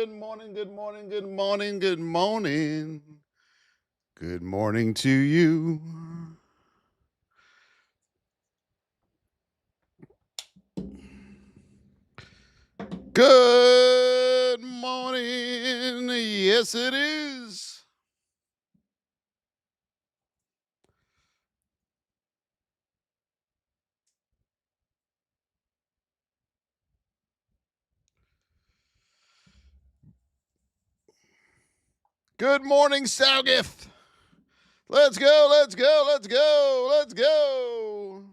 good morning, good morning, good morning, good morning. Good morning to you. Good morning. Yes, it is. Good morning, Saugith. Let's go, let's go, let's go, let's go.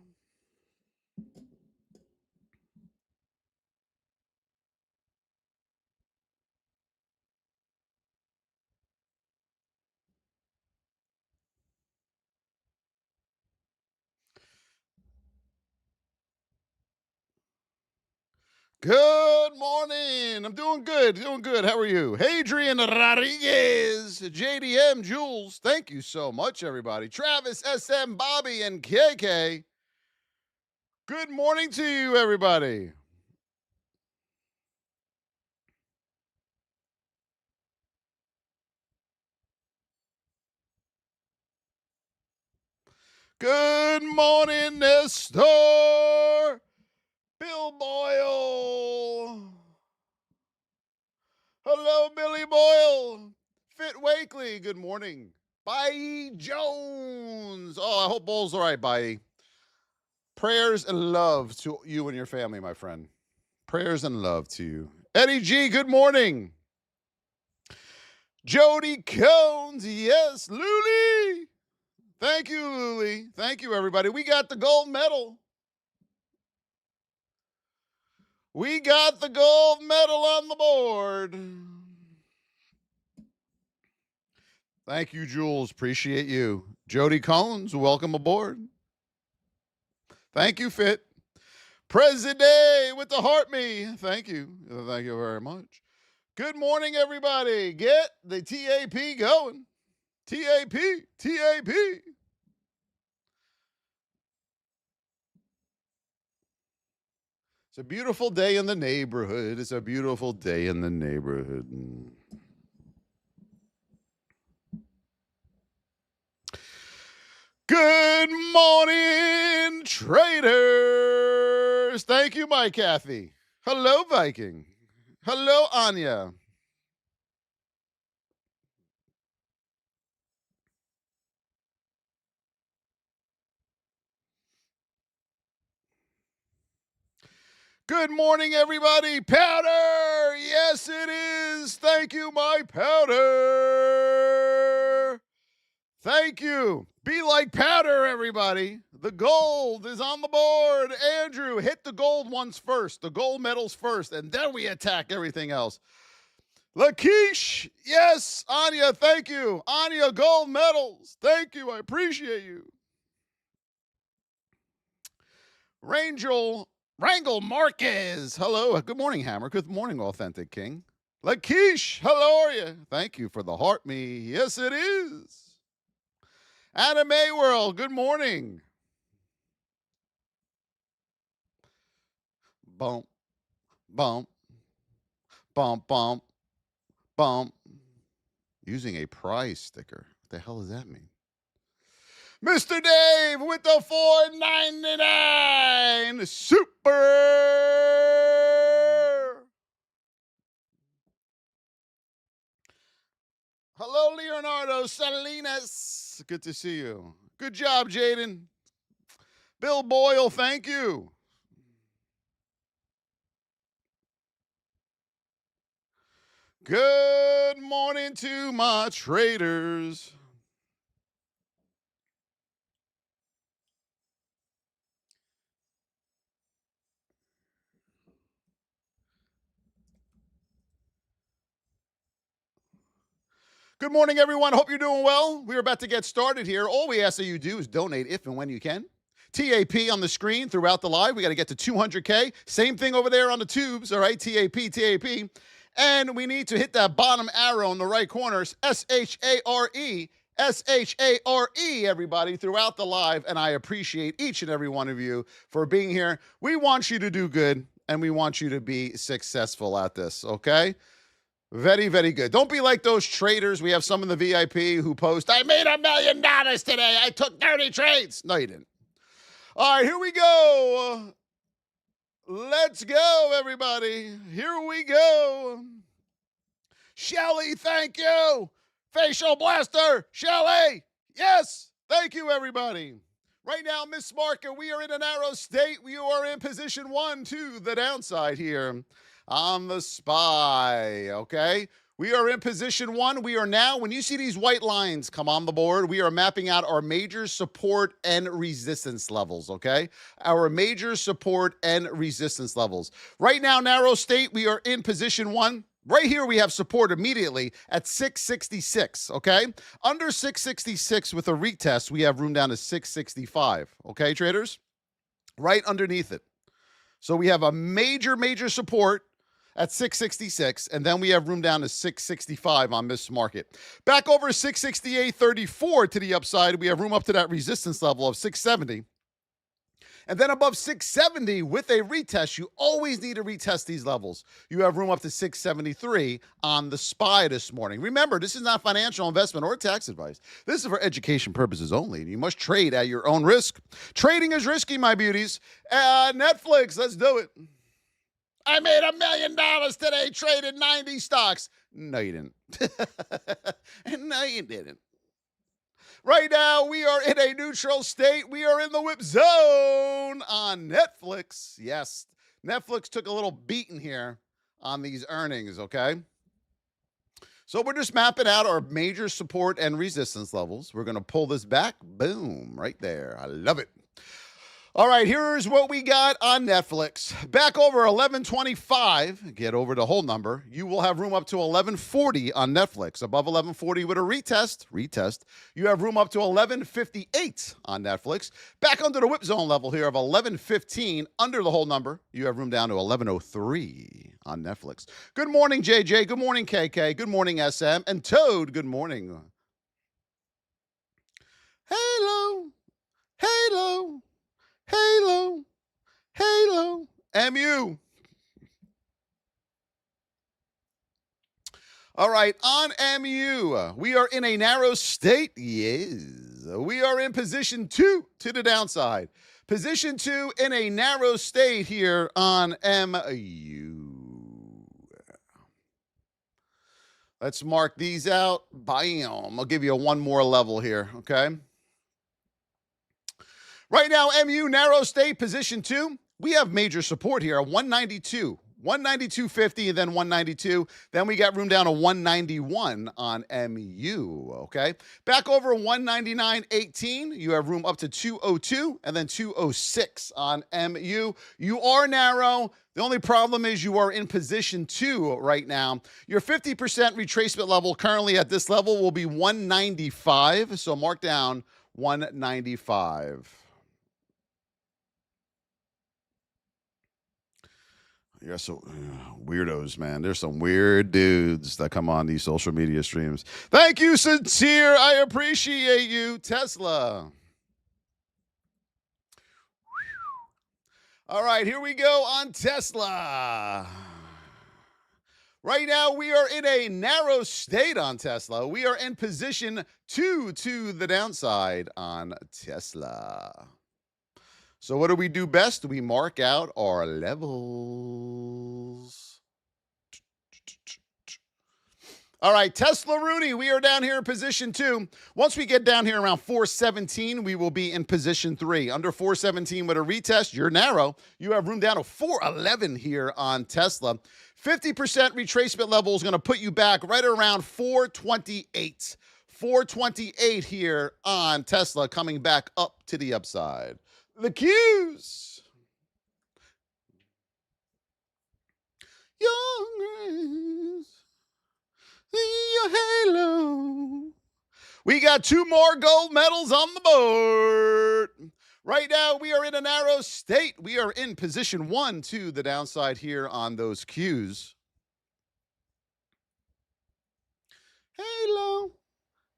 Good morning. I'm doing good, doing good. How are you? Hadrian Rodriguez, JDM, Jules. Thank you so much, everybody. Travis, SM, Bobby, and KK. Good morning to you, everybody. Good morning, Nestor. Bill Boyle. Hello, Billy Boyle. Fit Wakely. Good morning. Bye Jones. Oh, I hope all's all right, Bye. Prayers and love to you and your family, my friend. Prayers and love to you. Eddie G, good morning. Jody Cones, yes. Luli. Thank you, Luli. Thank you, everybody. We got the gold medal. We got the gold medal on the board. Thank you, Jules. Appreciate you. Jody Cones, welcome aboard. Thank you, Fit. President with the heart me. Thank you. Thank you very much. Good morning, everybody. Get the TAP going. TAP, TAP. It's a beautiful day in the neighborhood. It's a beautiful day in the neighborhood. Good morning, traders. Thank you, my Kathy. Hello, Viking. Hello, Anya. Good morning, everybody. Powder. Yes, it is. Thank you, my powder. Thank you. Be like powder, everybody. The gold is on the board. Andrew, hit the gold ones first, the gold medals first, and then we attack everything else. Lakeesh, yes. Anya, thank you. Anya, gold medals. Thank you. I appreciate you. Rangel Marquez. Hello. Good morning, Hammer. Good morning, Authentic King. Lakeesh, how are you? Thank you for the heart me. Yes, it is. Anime World, good morning. Bump, bump, bump, bump, bump. Using a prize sticker. What the hell does that mean? Mr. Dave with the $4.99 super. Hello, Leonardo Salinas. Good to see you. Good job, Jaden. Bill Boyle, thank you. Good morning to my traders. Good morning, everyone. Hope you're doing well. We're about to get started here. All we ask that you do is donate if and when you can. TAP on the screen throughout the live. We got to get to 200K. Same thing over there on the tubes. All right, TAP, TAP. And we need to hit that bottom arrow in the right corner. SHARE. SHARE, everybody, throughout the live. And I appreciate each and every one of you for being here. We want you to do good, and we want you to be successful at this, okay? Very, very good. Don't be like those traders. We have some in the VIP who post, I made $1 million today. I took 30 trades. No, you didn't. All right, here we go. Let's go, everybody. Here we go. Shelly, thank you. Facial blaster, Shelly. Yes, thank you, everybody. Right now, Miss Market, we are in a narrow state. We are in position 1 to the downside here on the SPY, okay? We are in position 1. We are now, when you see these white lines come on the board, we are mapping out our major support and resistance levels, okay? Our major support and resistance levels. Right now, narrow state, we are in position 1. Right here, we have support immediately at 666, okay? Under 666 with a retest, we have room down to 665, okay, traders? Right underneath it. So we have a major, major support at 666, and then we have room down to 665 on this market. Back over 668.34 to the upside, we have room up to that resistance level of 670. And then above 670 with a retest, you always need to retest these levels. You have room up to 673 on the SPY this morning. Remember, this is not financial investment or tax advice. This is for education purposes only. You must trade at your own risk. Trading is risky, my beauties. Netflix, let's do it. I made $1 million today, traded 90 stocks. No, you didn't. No, you didn't. Right now, we are in a neutral state. We are in the whip zone on Netflix. Yes, Netflix took a little beating here on these earnings, okay? So we're just mapping out our major support and resistance levels. We're going to pull this back. Boom, right there. I love it. All right, here's what we got on Netflix. Back over 1125, get over the whole number. You will have room up to 1140 on Netflix. Above 1140 with a retest. You have room up to 1158 on Netflix. Back under the whip zone level here of 1115, under the whole number. You have room down to 1103 on Netflix. Good morning, JJ. Good morning, KK. Good morning, SM. And Toad, good morning. Halo. Halo. Halo, Halo, MU. All right, on MU, we are in a narrow state. Yes, we are in position 2 to the downside. Position 2 in a narrow state here on MU. Let's mark these out. Bam. I'll give you one more level here, okay? Right now, MU, narrow state, position 2. We have major support here, 192. 192.50 and then 192. Then we got room down to 191 on MU, okay? Back over 199.18. You have room up to 202 and then 206 on MU. You are narrow. The only problem is you are in position 2 right now. Your 50% retracement level currently at this level will be 195. So mark down 195. You're so weirdos, man. There's some weird dudes that come on these social media streams. Thank you, Sincere. I appreciate you. Tesla. All right, here we go on Tesla. Right now, we are in a narrow state on Tesla. We are in position 2 to the downside on Tesla. So what do we do best? We mark out our levels. All right, Tesla Rooney, we are down here in position 2. Once we get down here around 417, we will be in position 3. Under 417 with a retest, you're narrow. You have room down to 411 here on Tesla. 50% retracement level is going to put you back right around 428. 428 here on Tesla, coming back up to the upside. The Qs. Your grace, your halo. We got 2 more gold medals on the board. Right now, we are in a narrow state. We are in position 1 to the downside here on those Qs. Halo,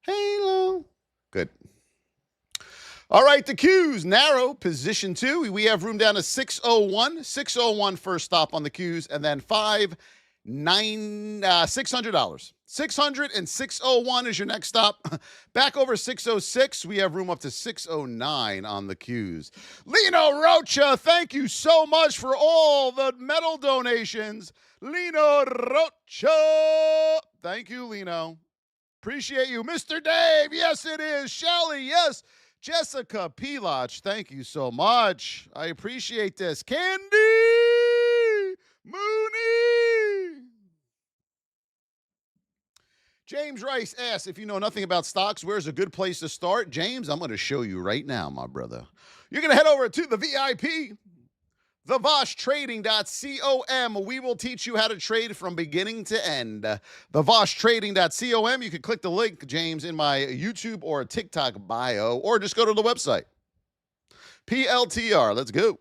halo. Good. All right, the Qs, narrow, position 2. We have room down to 601. 601 first stop on the Qs, and then 5 $600. 600 and 601 is your next stop. Back over 606, we have room up to 609 on the Qs. Lino Rocha, thank you so much for all the metal donations. Lino Rocha. Thank you, Lino. Appreciate you. Mr. Dave, yes, it is. Shelly, yes. Jessica Piloch, thank you so much. I appreciate this. Candy Mooney. James Rice asks, if you know nothing about stocks, where's a good place to start? James, I'm going to show you right now, my brother. You're going to head over to the VIP, thevosstrading.com. We will teach you how to trade from beginning to end. Thevosstrading.com. You can click the link, James, in my YouTube or TikTok bio, or just go to the website. PLTR. Let's go.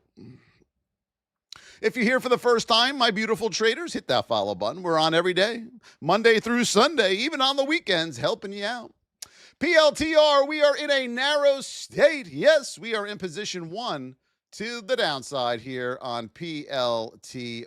If you're here for the first time, my beautiful traders, hit that follow button. We're on every day, Monday through Sunday, even on the weekends, helping you out. PLTR, we are in a narrow state. Yes, we are in position 1 to the downside here on PLTR.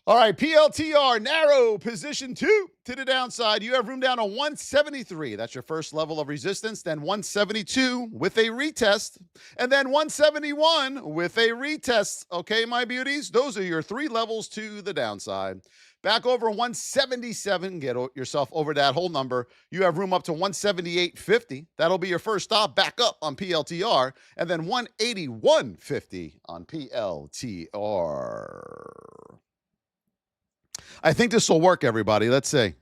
All right, PLTR, narrow, position 2 to the downside. You have room down to 173. That's your first level of resistance. Then 172 with a retest. And then 171 with a retest. Okay, my beauties? Those are your 3 levels to the downside. Back over 177. Get yourself over that whole number. You have room up to 178.50. That'll be your first stop back up on PLTR. And then 181.50 on PLTR. I think this will work, everybody. Let's see.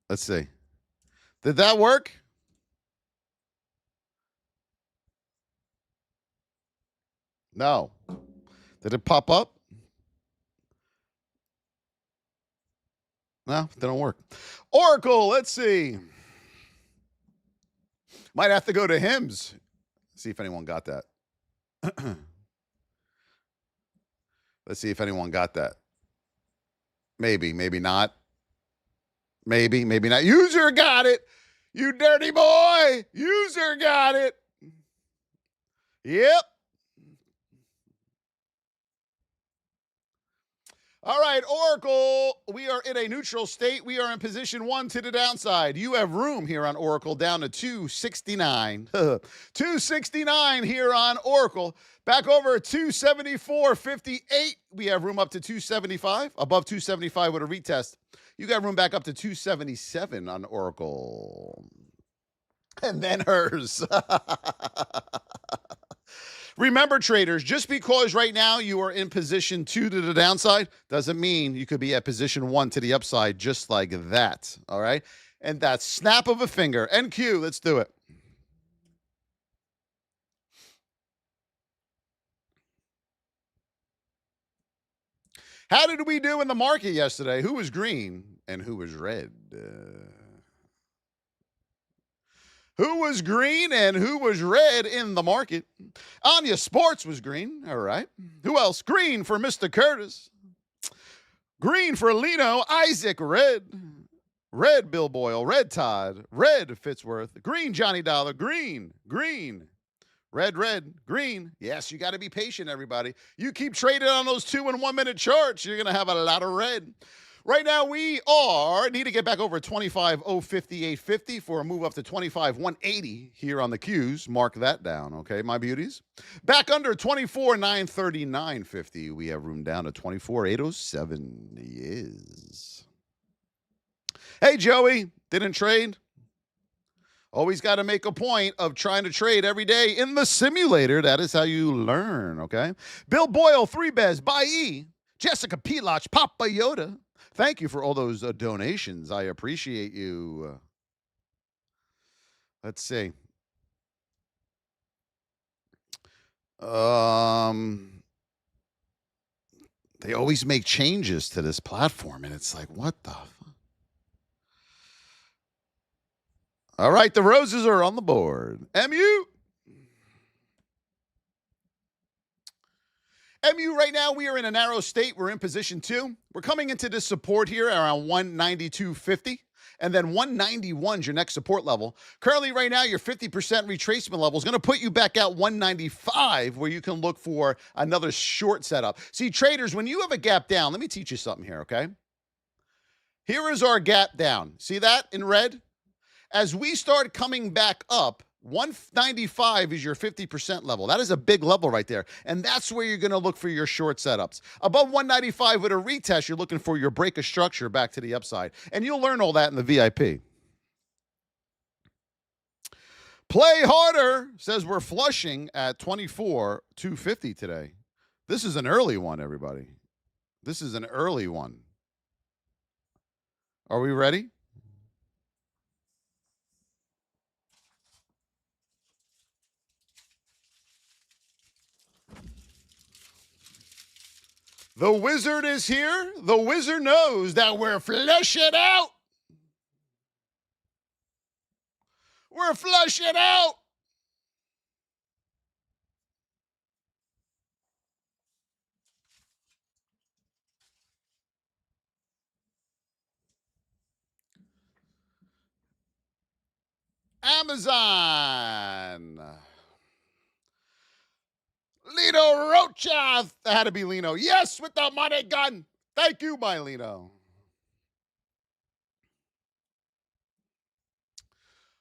Let's see. Did that work? No. Did it pop up? No, it didn't work. Oracle, let's see. Might have to go to HIMS. See if anyone got that. Let's see if anyone got that. Maybe, maybe not. Maybe, maybe not. User got it. You dirty boy. User got it. Yep. All right, Oracle, we are in a neutral state. We are in position 1 to the downside. You have room here on Oracle down to 269. 269 here on Oracle. Back over 274.58. We have room up to 275. Above 275 with a retest. You got room back up to 277 on Oracle. And then hers. Remember, traders, just because right now you are in position 2 to the downside doesn't mean you could be at position 1 to the upside just like that, all right? And that snap of a finger. NQ, let's do it. How did we do in the market yesterday? Who was green and who was red? Who was green and who was red in the market? Anya Sports was green. All right. Who else? Green for Mr. Curtis. Green for Lino. Isaac, red. Red Bill Boyle. Red Todd. Red Fitzworth. Green Johnny Dollar. Green. Green. Red, green. Yes, you got to be patient, everybody. You keep trading on those 2 and 1 minute charts, you're going to have a lot of red. Right now, we need to get back over 25.058.50 for a move up to 25.180 here on the Qs. Mark that down, okay, my beauties? Back under 24.939.50. We have room down to 24.807. Yes. Hey, Joey, didn't trade? Always got to make a point of trying to trade every day in the simulator. That is how you learn, okay? Bill Boyle, 3Bez, Bai, Jessica Piloch, Papa Yoda. Thank you for all those donations. I appreciate you. Let's see. They always make changes to this platform, and it's like, what the? All right, the roses are on the board. MU right now, we are in a narrow state. We're in position 2. We're coming into this support here around 192.50. And then 191 is your next support level. Currently, right now, your 50% retracement level is going to put you back out 195, where you can look for another short setup. See, traders, when you have a gap down, let me teach you something here, okay? Here is our gap down. See that in red? As we start coming back up, 195 is your 50% level. That is a big level right there. And that's where you're going to look for your short setups. Above 195 with a retest, you're looking for your break of structure back to the upside. And you'll learn all that in the VIP. Play harder says we're flushing at 24,250 today. This is an early one, everybody. This is an early one. Are we ready? The wizard is here. The wizard knows that we're flushing out. We're flushing out. Amazon. Lino Rocha. That had to be Lino. Yes, with the money gun. Thank you, my Lino.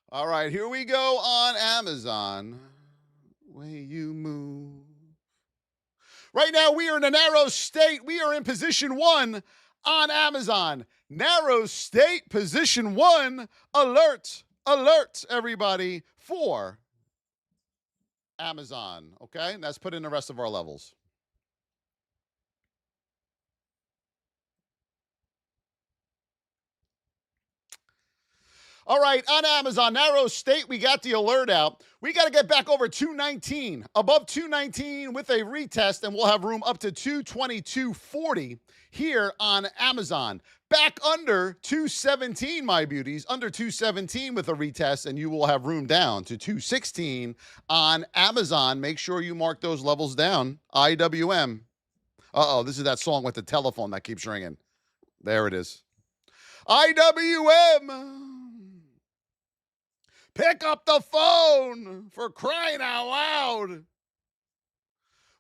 All right, here we go on Amazon. Way you move. Right now, we are in a narrow state. We are in position 1 on Amazon. Narrow state, position 1. Alert, alert, everybody, for Amazon. Okay, and that's put in the rest of our levels. All right, on Amazon, narrow state, we got the alert out. We got to get back over 219, above 219 with a retest, and we'll have room up to 222.40 here on Amazon. Back under 217, my beauties, under 217 with a retest, and you will have room down to 216 on Amazon. Make sure you mark those levels down. IWM. Uh-oh, this is that song with the telephone that keeps ringing. There it is. IWM. Pick up the phone, for crying out loud.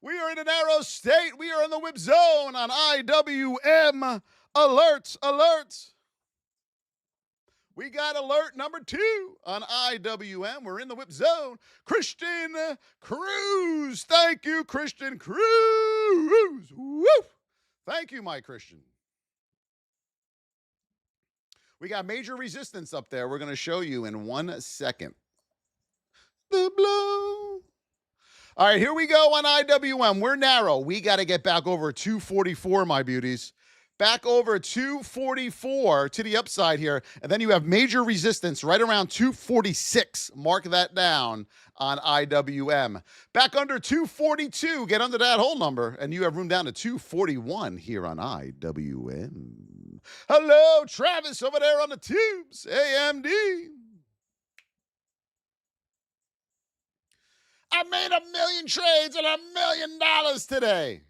We are in a narrow state. We are in the whip zone on IWM. Alert, alert. We got alert number 2 on IWM. We're in the whip zone. Christian Cruz. Thank you, Christian Cruz. Woo! Thank you, my Christian. We got major resistance up there. We're going to show you in 1 second. The blow. All right, here we go on IWM. We're narrow. We got to get back over 244, my beauties. Back over 244 to the upside here. And then you have major resistance right around 246. Mark that down on IWM. Back under 242. Get under that whole number. And you have room down to 241 here on IWM. Hello, Travis over there on the tubes. AMD. I made $1 million trades and $1 million today.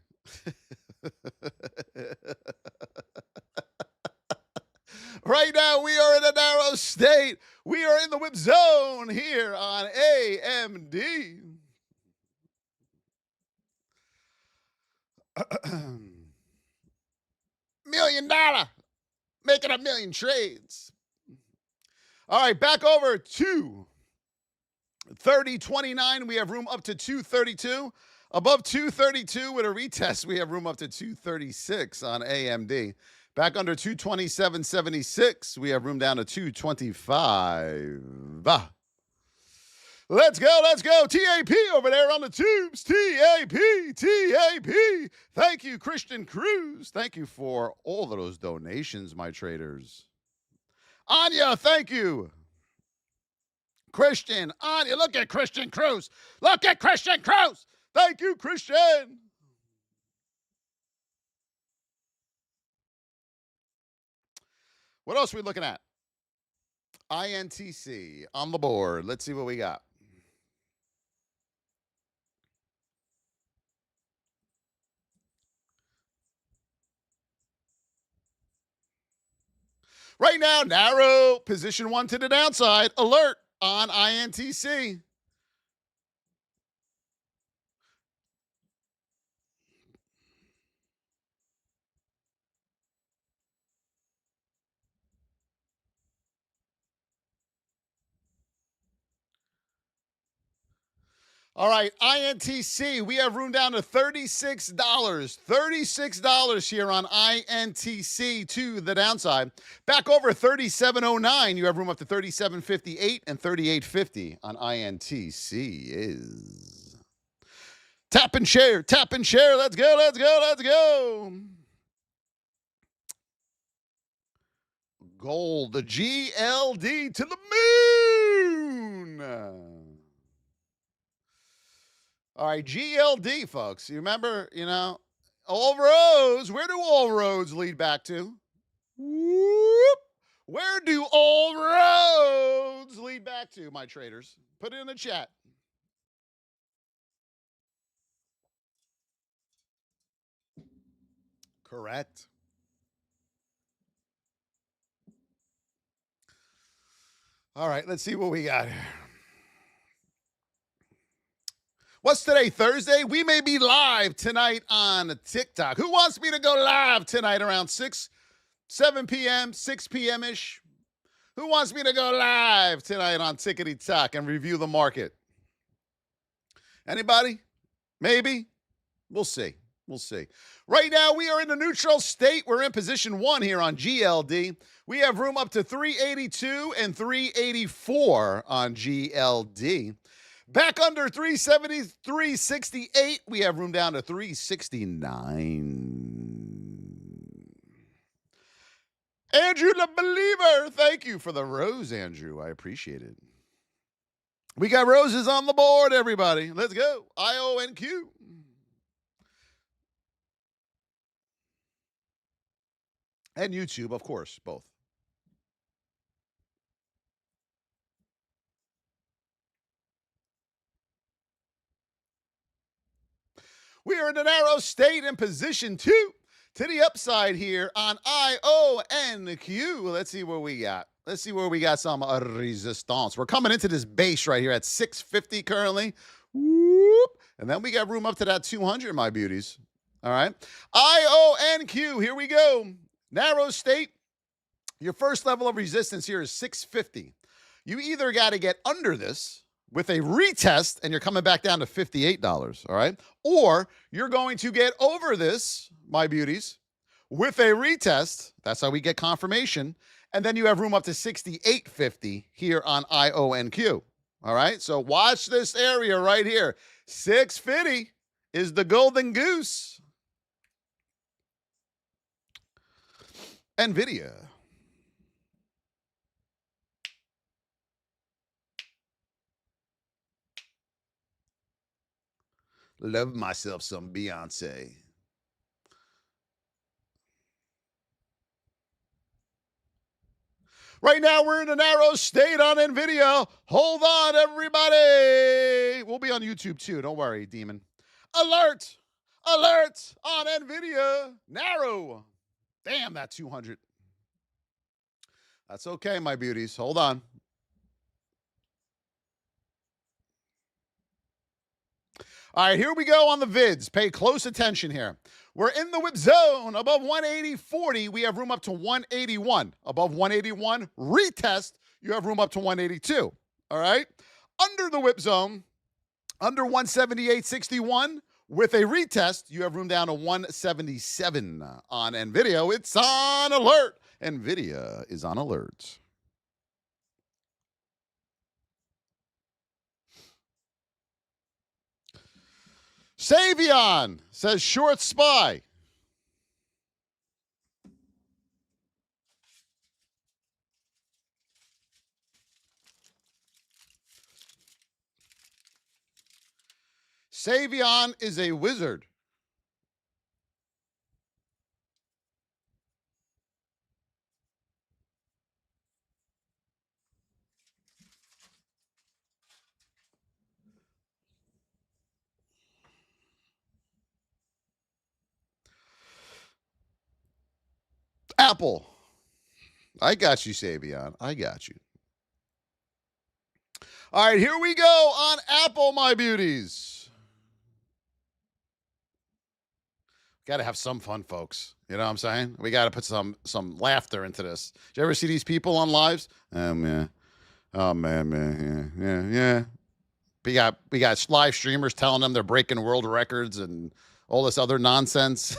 Right now, we are in a narrow state. We are in the whip zone here on AMD. $1 million. Making $1 million trades. All right, back over to 30.29. We have room up to 232. Above 232 with a retest, we have room up to 236 on AMD. Back under 227.76, we have room down to 225. Let's go, let's go. TAP over there on the tubes. TAP, TAP. Thank you, Christian Cruz. Thank you for all of those donations, my traders. Anya, thank you. Christian, Anya, look at Christian Cruz. Look at Christian Cruz. Thank you, Christian. What else are we looking at? INTC on the board. Let's see what we got. Right now, narrow position one to the downside. Alert on INTC. All right, INTC, we have room down to $36. $36 here on INTC to the downside. Back over 37.09, you have room up to 37.58 and 38.50 on INTC is. Tap and share, tap and share. Let's go, let's go, let's go. Gold, the GLD to the moon. All right, GLD, folks. You remember, all roads. Where do all roads lead back to? Whoop. Where do all roads lead back to, my traders? Put it in the chat. Correct. All right, let's see what we got here. What's today, Thursday? We may be live tonight on TikTok. Who wants me to go live tonight around 7 p.m., 6 p.m.-ish? Who wants me to go live tonight on Tickety Talk and review the market? Anybody? Maybe? We'll see. We'll see. Right now, we are in the neutral state. We're in position one here on GLD. We have room up to 382 and 384 on GLD. Back under 370, 368. We have room down to 369. Andrew the Believer. Thank you for the rose, Andrew. I appreciate it. We got roses on the board, everybody. Let's go. IONQ. And YouTube, of course, both. We are in a narrow state in position two to the upside here on IONQ. Let's see where we got. Let's see where we got some resistance. We're coming into this base right here at 650 currently. Whoop. And then we got room up to that 200, my beauties. All right. IONQ, here we go. Narrow state. Your first level of resistance here is 650. You either got to get under this with a retest, and you're coming back down to $58, all right? Or you're going to get over this, my beauties, with a retest. That's how we get confirmation. And then you have room up to 68.50 here on IONQ, all right? So watch this area right here. 650 is the golden goose. NVIDIA. Love myself some Beyonce. Right now, we're in a narrow state on NVIDIA. Hold on, everybody. We'll be on YouTube, too. Don't worry, Demon. Alert! Alert on NVIDIA. Narrow. Damn, that 200. That's okay, my beauties. Hold on. All right, here we go on the vids. Pay close attention here. We're in the whip zone. Above 180.40, we have room up to 181. Above 181, retest, you have room up to 182. All right? Under the whip zone, under 178.61, with a retest, you have room down to 177 on NVIDIA. It's on alert. NVIDIA is on alert. Savion says short SPY. Savion is a wizard. Apple. I got you, Sabian. I got you. All right, here we go on Apple, my beauties. Got to have some fun, folks. You know what I'm saying? We got to put some laughter into this. Did you ever see these people on lives? Man. Oh man, yeah. We got live streamers telling them they're breaking world records and all this other nonsense.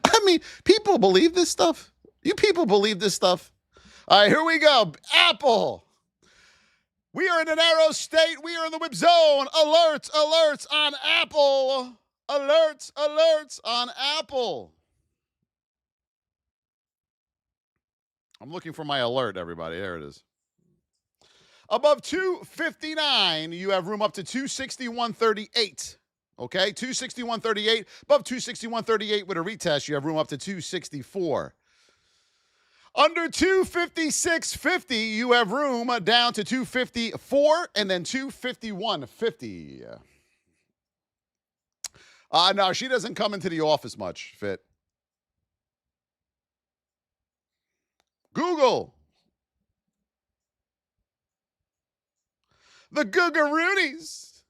I mean, people believe this stuff. You people believe this stuff. All right, here we go. Apple. We are in an arrow state. We are in the whip zone. Alerts on Apple. Alerts on Apple. I'm looking for my alert, everybody. There it is. Above 259, you have room up to 261.38. Okay, 261.38. Above 261.38 with a retest, you have room up to 264. Under 256.50, you have room down to 254 and then 251.50. No, she doesn't come into the office much, Fit. Google. The Googaroonies.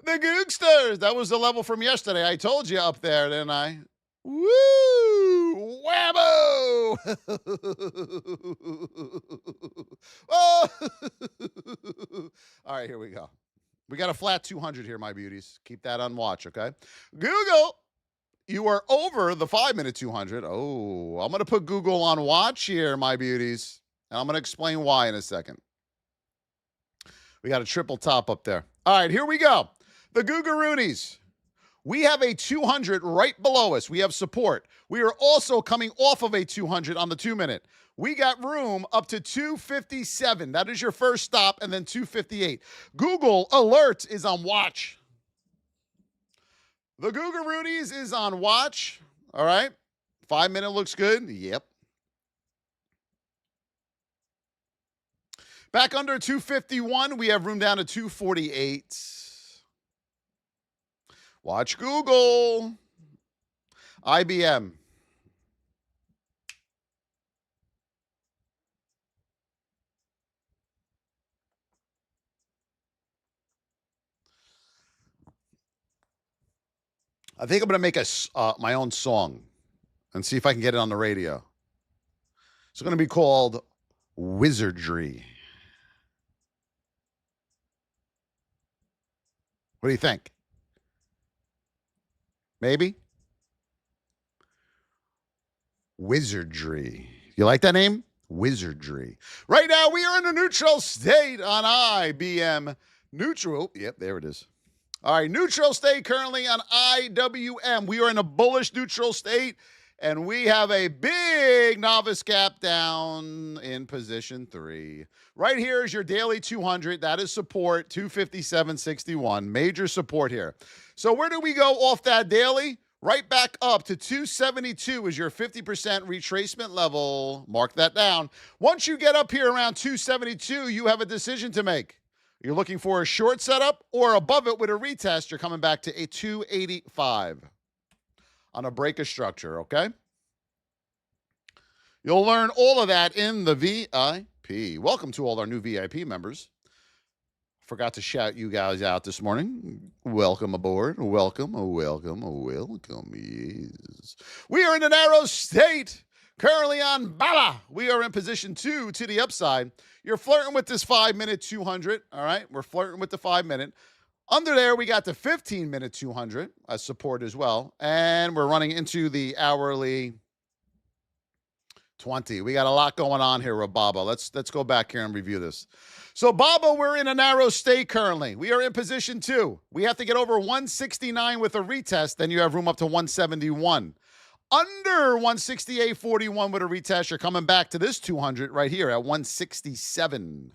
The Googsters. That was the level from yesterday. I told you up there, didn't I? Woo! Whammo! Oh! All right, here we go. We got a flat 200 here, my beauties. Keep that on watch, okay? Google, you are over the 5-minute 200. Oh, I'm going to put Google on watch here, my beauties. And I'm going to explain why in a second. We got a triple top up there. All right, here we go. The Googaroonies. We have a 200 right below us. We have support. We are also coming off of a 200 on the 2-minute. We got room up to 257. That is your first stop, and then 258. Google alert is on watch. The Googaroonies is on watch. All right. 5-minute looks good. Yep. Back under 251, we have room down to 248. Watch Google. IBM. I think I'm going to make my own song and see if I can get it on the radio. It's going to be called Wizardry. What do you think? Maybe? Wizardry. You like that name? Wizardry. Right now, we are in a neutral state on IBM. Neutral. Yep, there it is. All right, neutral state currently on IWM. We are in a bullish neutral state, and we have a big novice gap down in position 3. Right here is your daily 200. That is support, 257.61. Major support here. So where do we go off that daily? Right back up to 272 is your 50% retracement level. Mark that down. Once you get up here around 272, you have a decision to make. You're looking for a short setup or above it with a retest. You're coming back to a 285 on a breaker structure, okay? You'll learn all of that in the VIP. Welcome to all our new VIP members. Forgot to shout you guys out this morning. Welcome aboard. Welcome. Yes. We are in a narrow state. Currently on Bala. We are in position 2 to the upside. You're flirting with this 5-minute 200. All right. We're flirting with the 5-minute. Under there, we got the 15-minute 200 as support as well. And we're running into the hourly 20. We got a lot going on here with Baba. Let's go back here and review this. So, Baba, we're in a narrow state currently. We are in position 2. We have to get over 169 with a retest. Then you have room up to 171. Under 168.41 with a retest, you're coming back to this 200 right here at 167.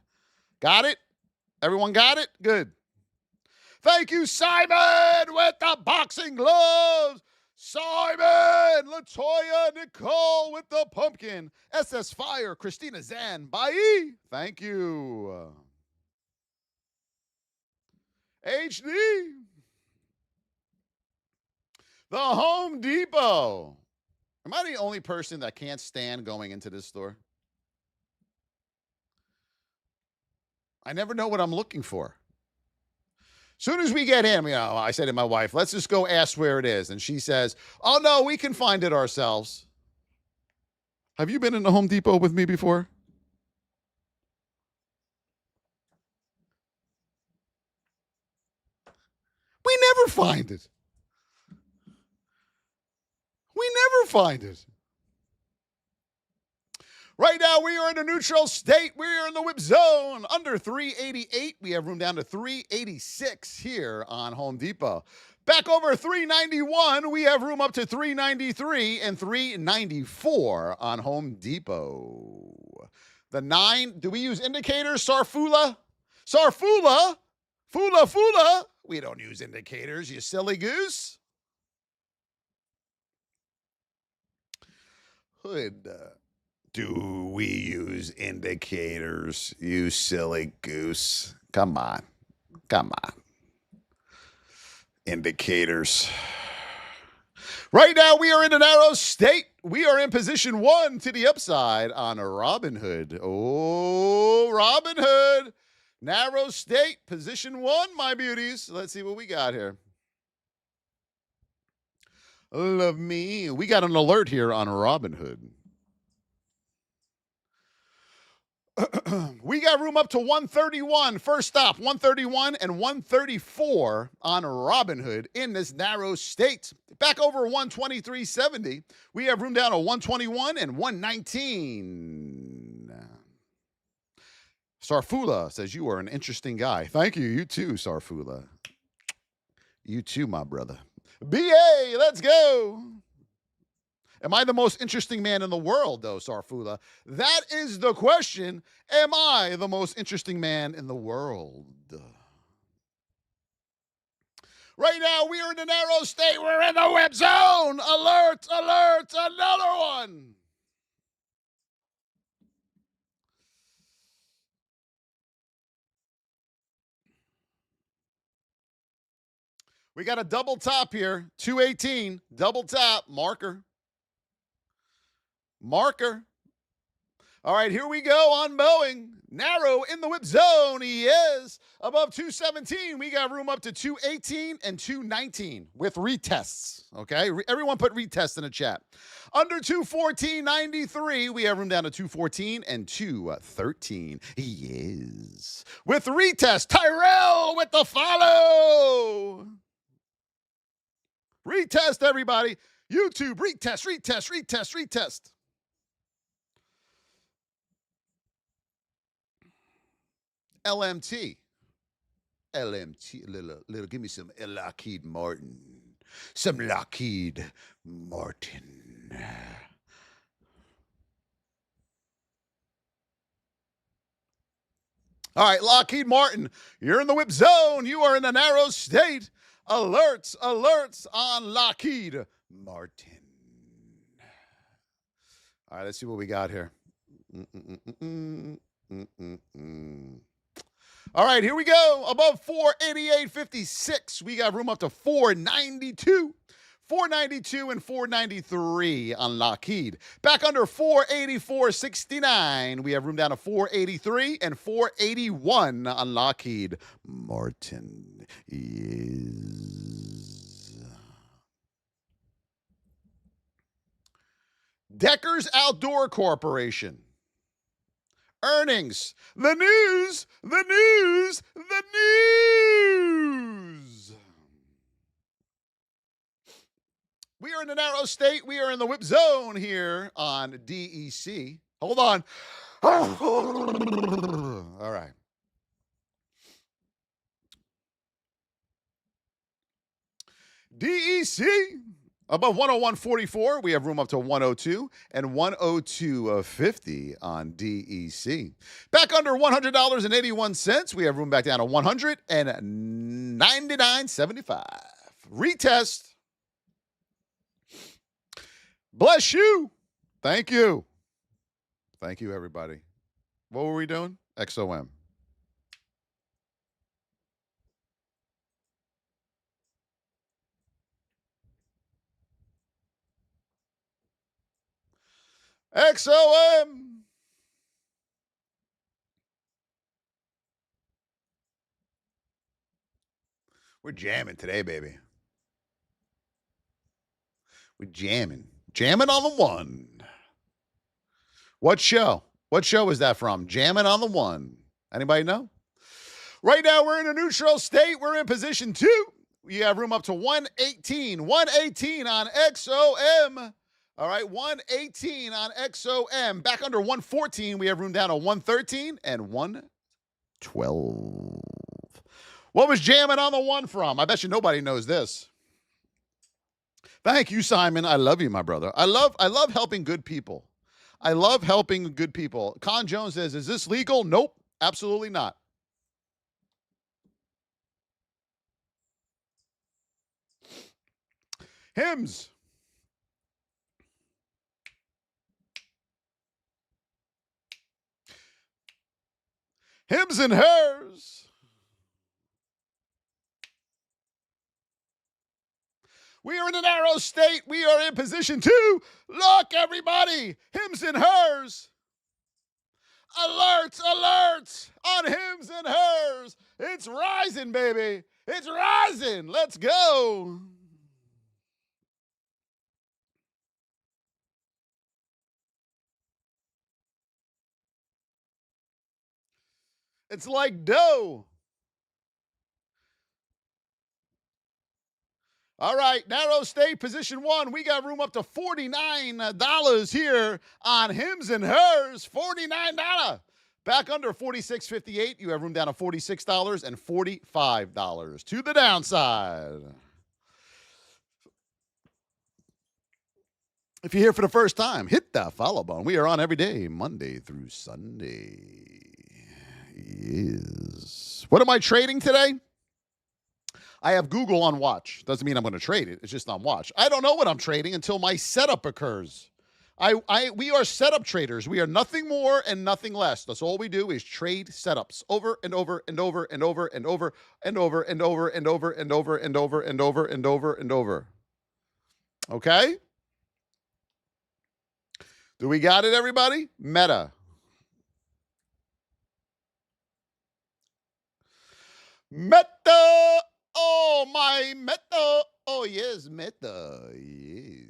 Got it? Everyone got it? Good. Thank you, Simon, with the boxing gloves. Simon, Latoya, Nicole with the pumpkin. SS Fire, Christina Zan, bye. Thank you. HD. The Home Depot. Am I the only person that can't stand going into this store? I never know what I'm looking for. Soon as we get in, I say to my wife, let's just go ask where it is. And she says, oh, no, we can find it ourselves. Have you been in the Home Depot with me before? We never find it. We never find it. Right now, we are in a neutral state. We are in the whip zone. Under 388. We have room down to 386 here on Home Depot. Back over 391. We have room up to 393 and 394 on Home Depot. The 9. Do we use indicators? Sarfula? Sarfula? Fula? We don't use indicators, you silly goose. Hood. Do we use indicators, you silly goose? Come on. Indicators. Right now, we are in a narrow state. We are in position 1 to the upside on Robinhood. Oh, Robinhood. Narrow state, position 1, my beauties. Let's see what we got here. Love me. We got an alert here on Robinhood. We got room up to 131. First stop, 131 and 134 on Robinhood in this narrow state. Back over 123.70. We have room down to 121 and 119. Sarfula says you are an interesting guy. Thank you. You too, Sarfula. You too, my brother. BA, let's go. Am I the most interesting man in the world, though, Sarfula? That is the question. Am I the most interesting man in the world? Right now, we are in the narrow state. We're in the whip zone. Alert, another one. We got a double top here. 218, double top, marker. All right, here we go on Boeing. Narrow in the whip zone. He is above 217. We got room up to 218 and 219 with retests. Okay, everyone put retest in the chat. Under 214.93, we have room down to 214 and 213. He is with retest. Tyrell with the follow. Retest, everybody. YouTube, retest. LMT, little, give me some Lockheed Martin. Some Lockheed Martin. All right, Lockheed Martin, you're in the whip zone. You are in a narrow state. Alerts on Lockheed Martin. All right, let's see what we got here. All right, here we go. Above 488.56. We got room up to 492. 492 and 493 on Lockheed. Back under 484.69. We have room down to 483 and 481 on Lockheed Martin. Is Deckers Outdoor Corporation. Earnings. The news. We are in a narrow state. We are in the whip zone here on DEC. Hold on. All right. DEC. Above 101.44, we have room up to 102 and 102.50 on DEC. Back under $100.81, we have room back down to 199.75. Retest. Bless you. Thank you. Thank you, everybody. What were we doing? XOM. XOM. We're jamming today, baby. We're jamming. Jamming on the one. What show? What show is that from? Jamming on the one. Anybody know? Right now, we're in a neutral state. We're in position 2. We have room up to 118. 118 on XOM. All right, 118 on XOM. Back under 114, we have room down to 113 and 112. What was jamming on the one from? I bet you nobody knows this. Thank you, Simon. I love you, my brother. I love helping good people. I love helping good people. Con Jones says, is this legal? Nope, absolutely not. Hymns. Hims and hers. We are in a narrow state. We are in position 2. Look, everybody. Hims and hers. Alerts, alerts on hims and hers. It's rising, baby. It's rising. Let's go. It's like dough. All right, narrow state, position 1. We got room up to $49 here on hims and hers. $49. Back under $46.58. You have room down to $46 and $45 to the downside. If you're here for the first time, hit that follow button. We are on every day, Monday through Sunday. Yes. What am I trading today? I have Google on watch. Doesn't mean I'm going to trade it. It's just on watch. I don't know what I'm trading until my setup occurs. We are setup traders. We are nothing more and nothing less. That's all we do is trade setups over and over and over and over and over and over and over and over and over and over and over and over and over. Okay? Do we got it, everybody? Meta. Meta. Oh, my Meta. Oh, yes, Meta. Yes.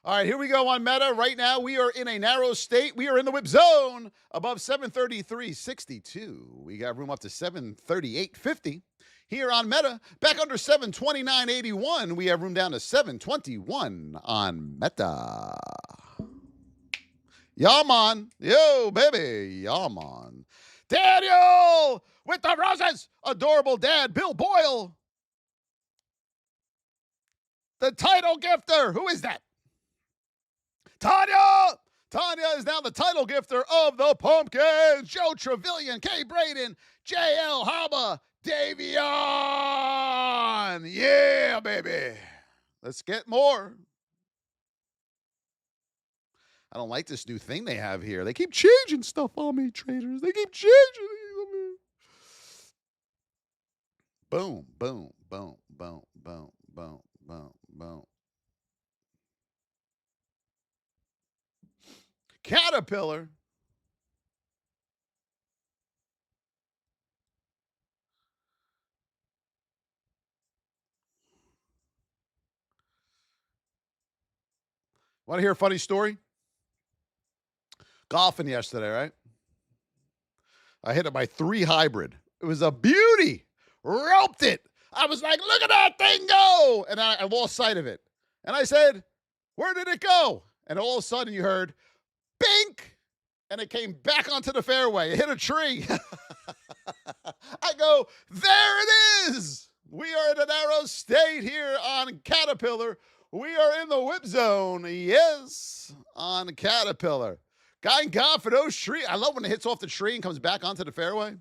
All right, here we go on Meta. Right now, we are in a narrow state. We are in the whip zone above 733.62. We got room up to 738.50. Here on Meta, back under 729.81. We have room down to 721 on Meta. Yaman. Yo, baby. Yaman. Daniel with the roses. Adorable dad, Bill Boyle. The title gifter. Who is that? Tanya! Tanya is now the title gifter of the Pumpkins. Joe Trevelyan, Kay Braden, J.L. Haba, Davion. Yeah, baby. Let's get more. I don't like this new thing they have here. They keep changing stuff on me, traders. They keep changing it on me. Boom, boom, boom, boom, boom, boom, boom, boom. Caterpillar. Want to hear a funny story? Golfing yesterday, right? I hit it by 3 hybrid. It was a beauty. Roped it. I was like, look at that thing go. And I lost sight of it. And I said, where did it go? And all of a sudden you heard, bink. And it came back onto the fairway. It hit a tree. I go, there it is. We are in a narrow state here on Caterpillar. We are in the whip zone. Yes, on Caterpillar. Guy and God for those trees. I love when it hits off the tree and comes back onto the fairway.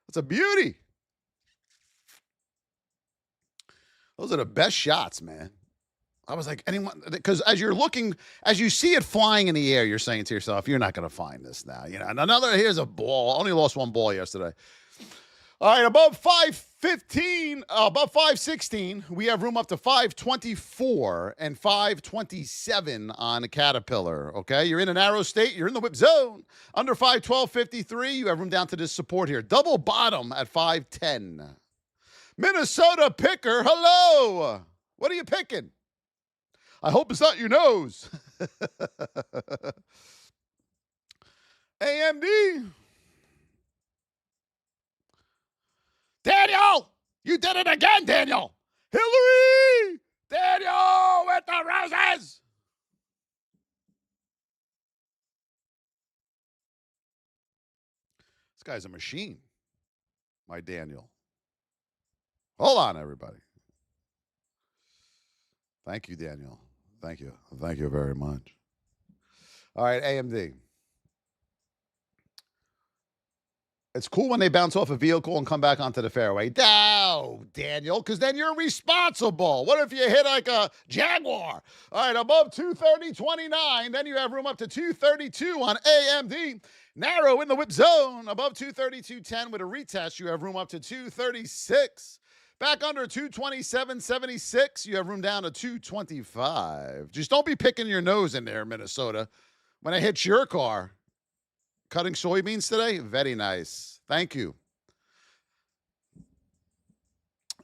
It's a beauty. Those are the best shots, man. I was like, anyone, because as you're looking, as you see it flying in the air, you're saying to yourself, you're not going to find this now. You know, and here's a ball. I only lost 1 ball yesterday. All right, above 515, above 516, we have room up to 524 and 527 on a Caterpillar. Okay, you're in a narrow state, you're in the whip zone. Under 512.53, you have room down to this support here. Double bottom at 510. Minnesota picker, hello. What are you picking? I hope it's not your nose. AMD. Daniel, you did it again, Daniel. Hillary, Daniel with the roses. This guy's a machine, my Daniel. Hold on, everybody. Thank you, Daniel. Thank you. Thank you very much. All right, AMD. It's cool when they bounce off a vehicle and come back onto the fairway. No, Daniel, because then you're responsible. What if you hit like a Jaguar? All right, above 230.29, then you have room up to 232 on AMD. Narrow in the whip zone. Above 232.10 with a retest, you have room up to 236. Back under 227.76, you have room down to 225. Just don't be picking your nose in there, Minnesota. When it hits your car. Cutting soybeans today? Very nice. Thank you.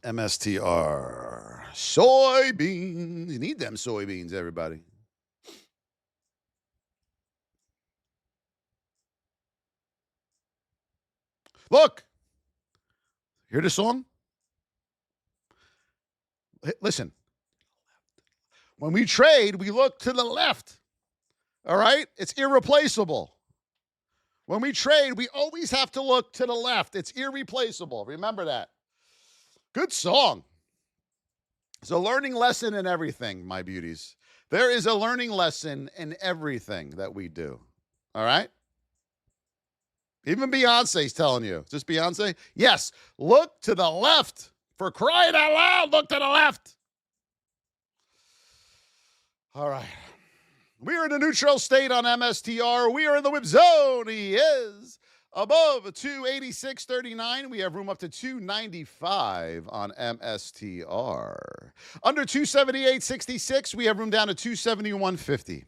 MSTR. Soybeans. You need them soybeans, everybody. Look. Hear the song? Listen. When we trade, we look to the left. All right? It's irreplaceable. When we trade, we always have to look to the left. It's irreplaceable. Remember that. Good song. It's a learning lesson in everything, my beauties. There is a learning lesson in everything that we do. All right? Even Beyonce's telling you. Is this Beyonce? Yes. Look to the left. For crying out loud, look to the left. All right. We are in a neutral state on MSTR. We are in the whip zone. He is above 286.39. We have room up to 295 on MSTR. Under 278.66, we have room down to 271.50.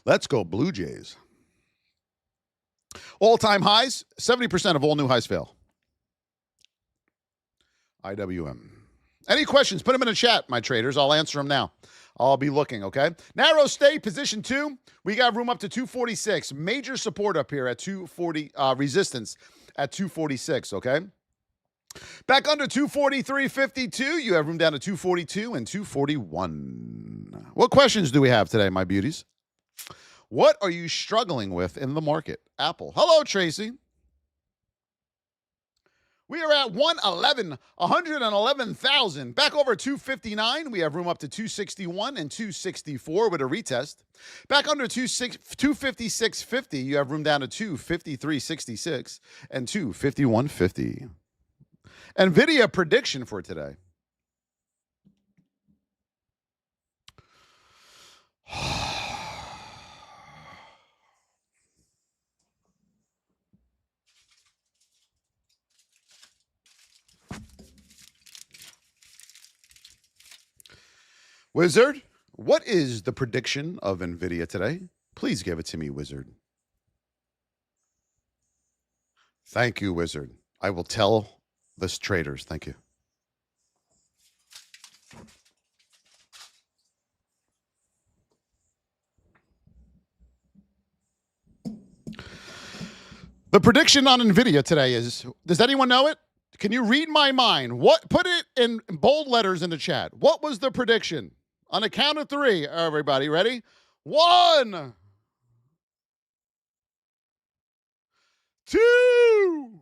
Let's go Blue Jays. All-time highs, 70% of all new highs fail. IWM. Any questions? Put them in the chat, my traders. I'll answer them now. I'll be looking, okay? Narrow state, position 2. We got room up to 246. Major support up here at 240, resistance at 246, okay? Back under 243.52. You have room down to 242 and 241. What questions do we have today, my beauties? What are you struggling with in the market? Apple. Hello, Tracy. We are at 111,000. Back over 259. We have room up to 261 and 264 with a retest. Back under 256.50. You have room down to 253.66 and 251.50. NVIDIA prediction for today. Wizard, what is the prediction of NVIDIA today? Please give it to me, Wizard. Thank you, Wizard. I will tell the traders. Thank you. The prediction on NVIDIA today is, does anyone know it? Can you read my mind? What? Put it in bold letters in the chat. What was the prediction? On a count of 3, everybody, ready? 1, 2,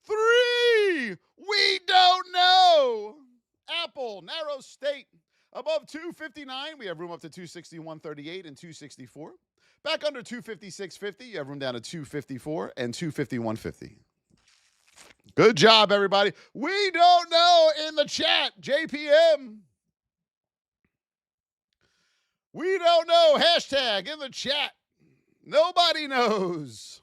3. We don't know. Apple, narrow state. Above 259, we have room up to 261.38 and 264. Back under 256.50, you have room down to 254 and 251.50. Good job, everybody. We don't know in the chat. JPM. We don't know. Hashtag in the chat. Nobody knows.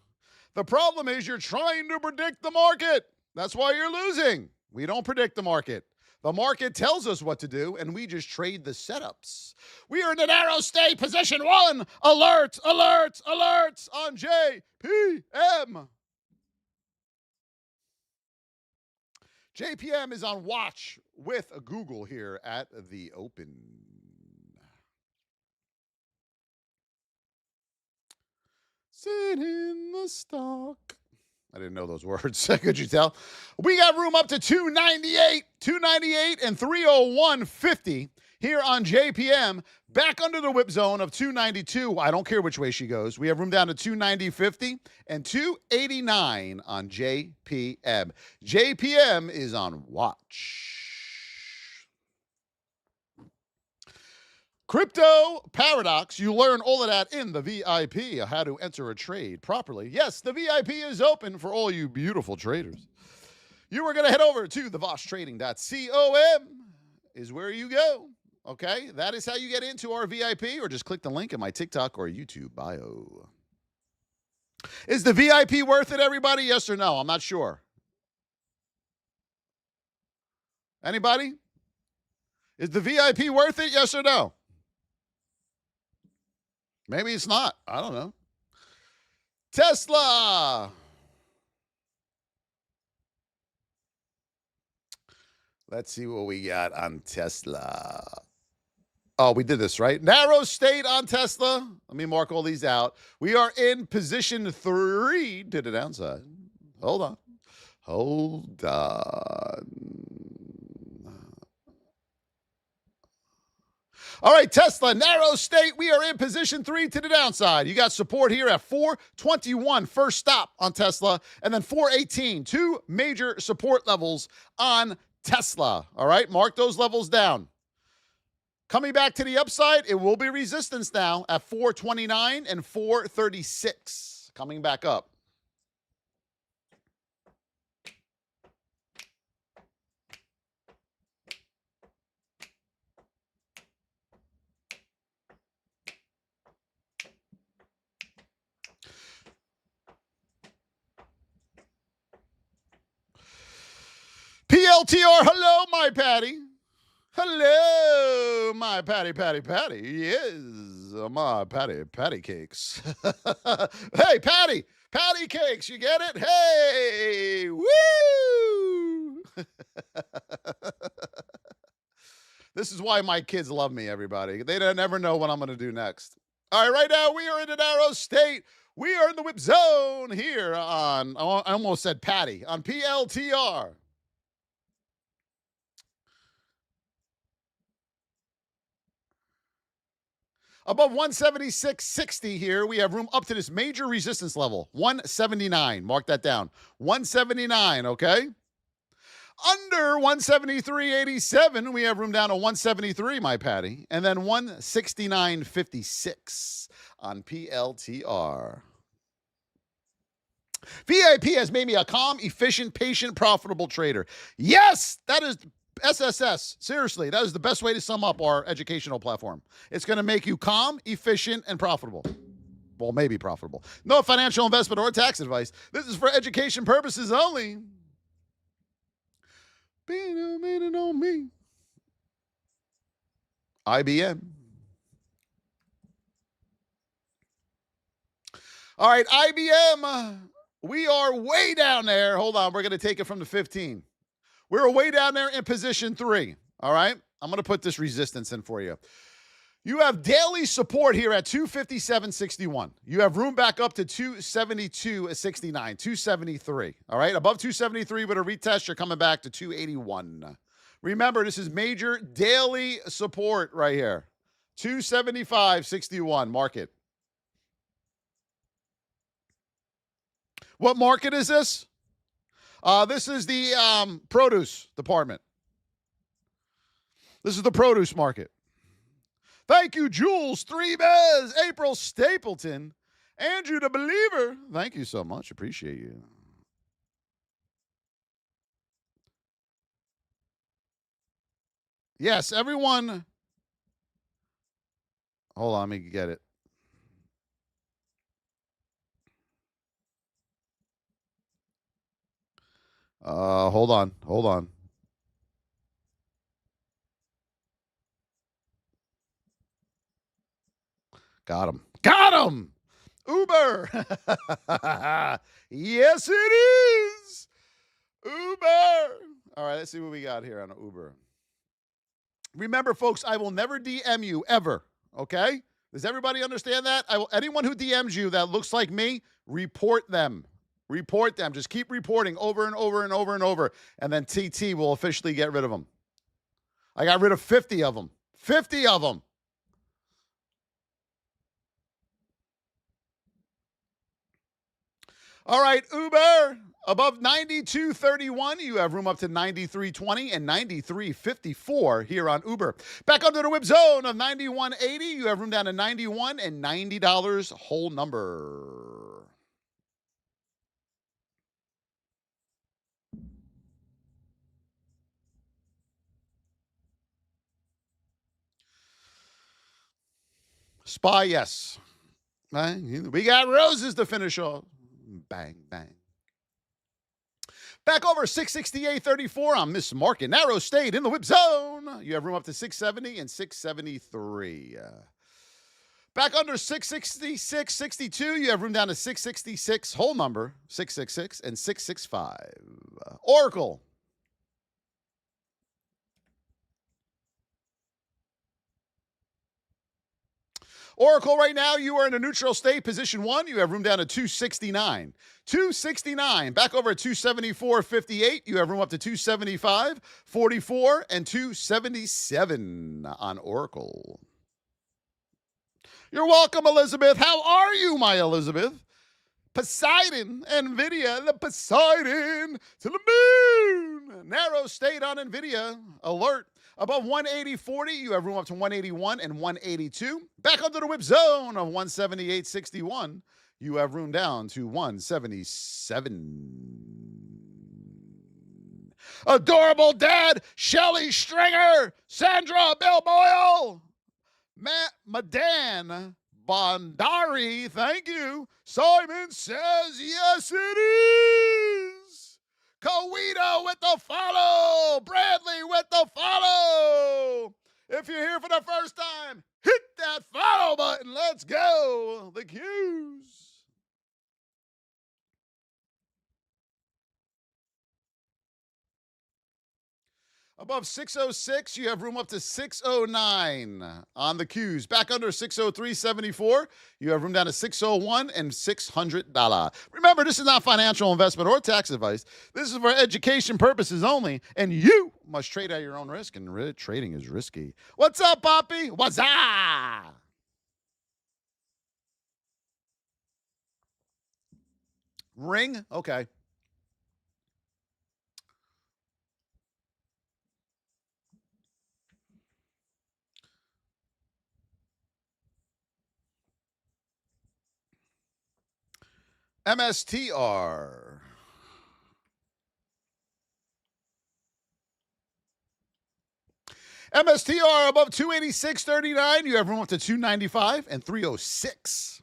The problem is you're trying to predict the market. That's why you're losing. We don't predict the market. The market tells us what to do, and we just trade the setups. We are in a narrow stay, position one. Alert, alert, alert on JPM. JPM is on watch with Google here at the open. Sit in the stock. I didn't know those words. Could you tell? We got room up to 298 and 301.50 here on JPM. Back under the whip zone of 292. I don't care which way she goes. We have room down to 290.50 and 289 on JPM. JPM is on watch. Crypto Paradox, you learn all of that in the VIP, how to enter a trade properly. Yes, the VIP is open for all you beautiful traders. You are going to head over to the VossTrading.com is where you go. Okay, that is how you get into our VIP, or just click the link in my TikTok or YouTube bio. Is the VIP worth it, everybody? Yes or no? I'm not sure. Anybody? Is the VIP worth it? Yes or no? Maybe it's not. I don't know. Tesla. Let's see what we got on Tesla. Oh, we did this, right? Narrow state on Tesla. Let me mark all these out. We are in position 3 to the downside. Hold on. Hold on. All right, Tesla, narrow state. We are in position 3 to the downside. You got support here at 421, first stop on Tesla, and then 418, 2 major support levels on Tesla. All right, mark those levels down. Coming back to the upside, it will be resistance now at 429 and 436. Coming back up. PLTR, hello, my Patty. Hello, my Patty. Yes, my Patty cakes. Hey, Patty cakes, you get it? Hey, woo! This is why my kids love me, everybody. They don't never know what I'm going to do next. All right, right now we are in a narrow state. We are in the whip zone here on, I almost said Patty, on PLTR. Above 176.60 here, we have room up to this major resistance level, 179. Mark that down. 179, okay? Under 173.87, we have room down to 173, my Patty. And then 169.56 on PLTR. VIP has made me a calm, efficient, patient, profitable trader. Yes, that is SSS. Seriously, that is the best way to sum up our educational platform. It's going to make you calm, efficient, and profitable. Well, maybe profitable. No financial investment or tax advice. This is for education purposes only. Being a minute on me. IBM. All right, IBM. We are way down there. Hold on. We're going to take it from the 15. We're way down there in position 3. All right. I'm going to put this resistance in for you. You have daily support here at 257.61. You have room back up to 272.69, 273. All right. Above 273 with a retest, you're coming back to 281. Remember, this is major daily support right here. 275.61 market. What market is this? This is the produce department. This is the produce market. Thank you, Jules, 3 Bez, April Stapleton, Andrew the Believer. Thank you so much. Appreciate you. Yes, everyone. Hold on, let me get it. Hold on. Hold on. Got him. Got him! Uber! Yes, it is! Uber! All right, let's see what we got here on Uber. Remember, folks, I will never DM you ever, okay? Does everybody understand that? Anyone who DMs you that looks like me, report them. Report them. Just keep reporting over and over and over and over, and then TT will officially get rid of them. I got rid of 50 of them. 50 of them. All right, Uber. Above 92.31, you have room up to 93.20 and 93.54 here on Uber. Back under the whip zone of 91.80, you have room down to 91 and $90 whole number. SPY, yes. We got roses to finish off. Bang, bang. Back over 668.34 on Miss Market. Narrow stayed in the whip zone. You have room up to 670 and 673. Back under 666.62. You have room down to 666, whole number, 666 and 665. Oracle. Oracle, right now, you are in a neutral state, position 1. You have room down to 269. 269. Back over at 274.58. You have room up to 275, 44, and 277 on Oracle. You're welcome, Elizabeth. How are you, my Elizabeth? Poseidon, NVIDIA, the Poseidon to the moon. Narrow state on NVIDIA. Alert. Above 180.40, you have room up to 181 and 182. Back under the whip zone of 178.61, you have room down to 177. Adorable Dad, Shelly Stringer, Sandra Bill Boyle, Matt Madan, Bondari, thank you. Simon says, yes, it is. Coedo with the follow. Bradley with the follow. If you're here for the first time, hit that follow button. Let's go. The Qs. Above 606, you have room up to 609 on the Qs. Back under 603.74, you have room down to 601 and $600. Remember, this is not financial investment or tax advice. This is for education purposes only, and you must trade at your own risk, and trading is risky. What's up, Poppy? What's up? Ring? Okay. MSTR. MSTR above 286.39. You have room up to 295 and 306.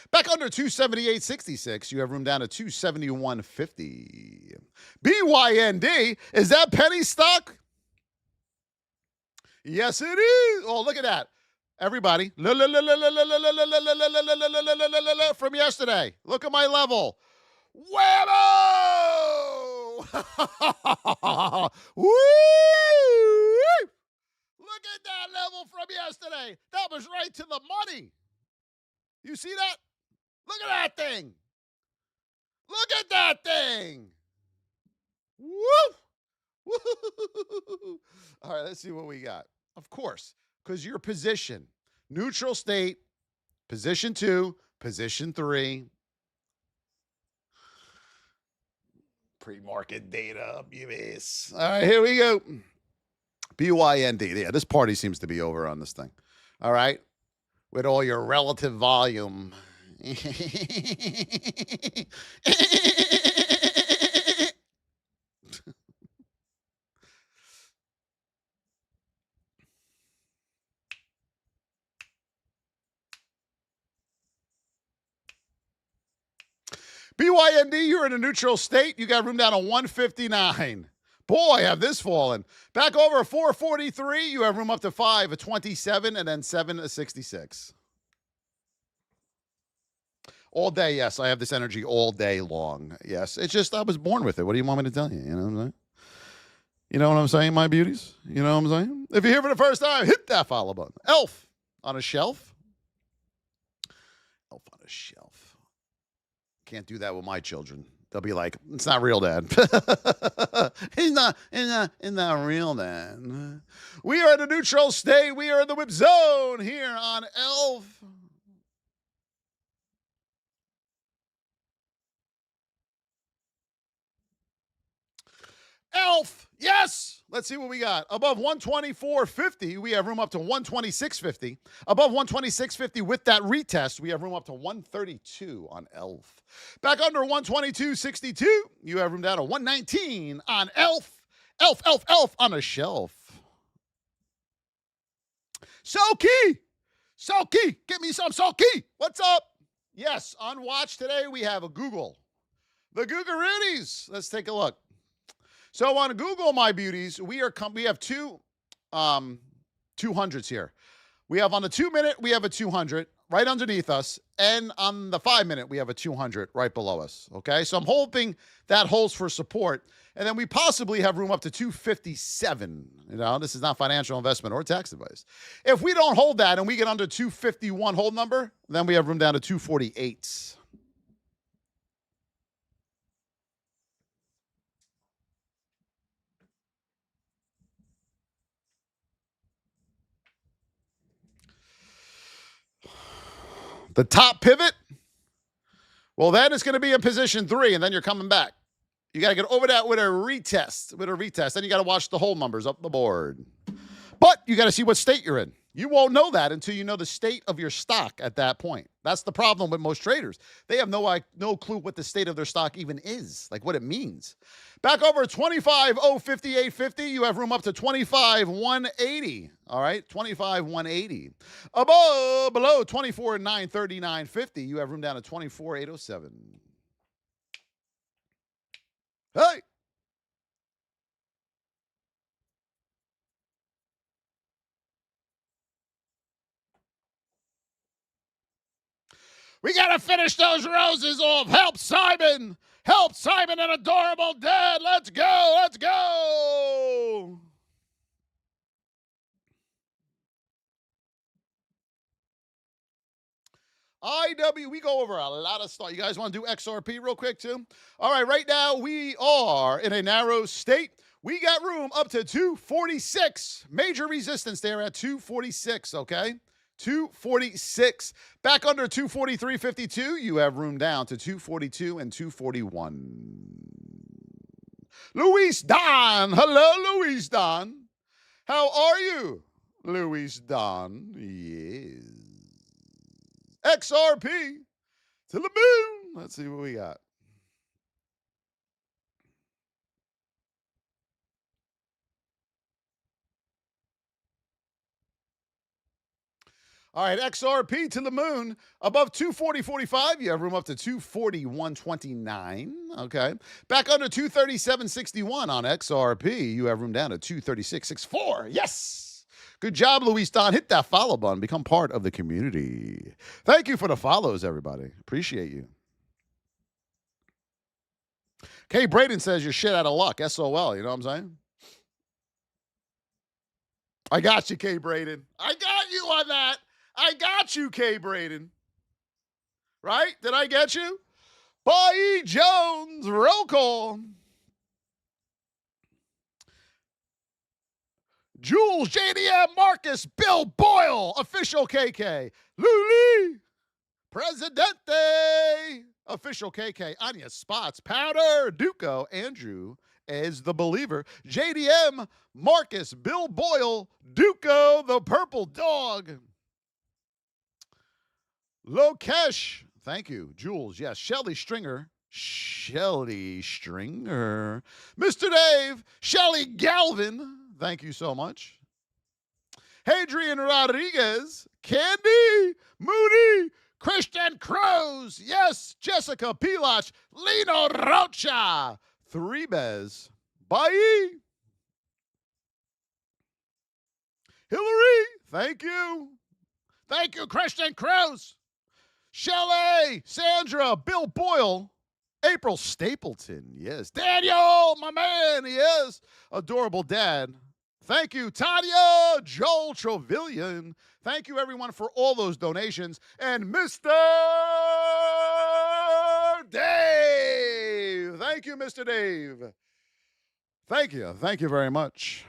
Back under 278.66. You have room down to 271.50. BYND. Is that penny stock? Yes, it is. Oh, look at that. Everybody, from yesterday. Look at my level. Whammo! Woo! Look at that level from yesterday. That was right to the money. You see that? Look at that thing. Look at that thing. Woo! Woo! All right, let's see what we got. Of course, because your position, neutral state, position 2, position 3. Pre-market data, US. All right, here we go. BYND. Yeah, this party seems to be over on this thing. All right. With all your relative volume. BYND, you're in a neutral state. You got room down to 159. Boy, have this fallen. Back over 443. You have room up to 5 at 27 and then 7 at 66. All day, yes. I have this energy all day long. Yes. It's just I was born with it. What do you want me to tell you? You know what I'm saying? You know what I'm saying, my beauties? You know what I'm saying? If you're here for the first time, hit that follow button. Elf on a shelf. Elf on a shelf. Can't do that with my children. They'll be like, it's not real, Dad. It's not real, Dad. We are in a neutral state. We are in the whip zone here on Elf. Elf, yes. Let's see what we got. Above 124.50, we have room up to 126.50. Above 126.50 with that retest, we have room up to 132 on Elf. Back under 122.62, you have room down to 119 on Elf. Elf on a shelf. Soki, get me some Soki. What's up? Yes, on watch today, we have a Google. The Googerities. Let's take a look. So on Google, my beauties, we have two 200s here. We have on the 2-minute, we have a 200 right underneath us. And on the 5-minute, we have a 200 right below us. Okay, so I'm hoping that holds for support. And then we possibly have room up to 257. You know, this is not financial investment or tax advice. If we don't hold that and we get under 251 hold number, then we have room down to 248. The top pivot, well, then it's going to be in position 3, and then you're coming back. You got to get over that with a retest. Then you got to watch the hold numbers up the board. But you got to see what state you're in. You won't know that until you know the state of your stock at that point. That's the problem with most traders. They have no clue what the state of their stock even is, like what it means. Back over 25,058.50, you have room up to 25,180. All right, 25,180. Below 24,939.50, you have room down to 24,807. Hey. We got to finish those roses off. Help Simon, an adorable dad. Let's go. IW, we go over a lot of stuff. You guys want to do XRP real quick too? All right, right now we are in a narrow state. We got room up to 246. Major resistance there at 246, okay? 246. Back under 243.52, you have room down to 242 and 241. Luis Don. Hello, Luis Don. How are you, Luis Don? Yes. XRP to the moon. Let's see what we got. All right, XRP to the moon. Above 240.45, you have room up to 241.29. Okay. Back under 237.61 on XRP, you have room down to 236.64. Yes. Good job, Luis Don. Hit that follow button. Become part of the community. Thank you for the follows, everybody. Appreciate you. Kay Braden says you're shit out of luck. SOL. You know what I'm saying? I got you, Kay Braden. I got you on that. I got you, Kay Braden. Right? Did I get you? Bye, Jones. Roll call. Jules, JDM, Marcus, Bill Boyle, official KK. Luli, Presidente, official KK. Anya Spots, Powder, Duco, Andrew is the believer. JDM, Marcus, Bill Boyle, Duco, the purple dog. Lokesh, thank you. Jules, yes. Shelly Stringer. Mr. Dave, Shelly Galvin, thank you so much. Hadrian Rodriguez, Candy, Moody, Christian Cruz. Yes, Jessica Pilach. Lino Rocha. 3 Bez. Bye. Hillary, thank you. Thank you, Christian Cruz. Shelley, Sandra, Bill Boyle, April Stapleton, yes. Daniel, my man, he is. Adorable dad. Thank you, Tanya, Joel Trevelyan. Thank you, everyone, for all those donations. And Mr. Dave. Thank you, Mr. Dave. Thank you. Thank you very much.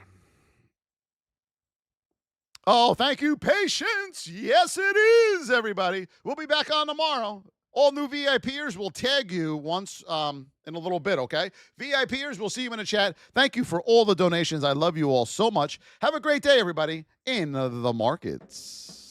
Oh, thank you, Patience. Yes, it is, everybody. We'll be back on tomorrow. All new VIPers will tag you once in a little bit, okay? VIPers, we'll see you in the chat. Thank you for all the donations. I love you all so much. Have a great day, everybody, in the markets.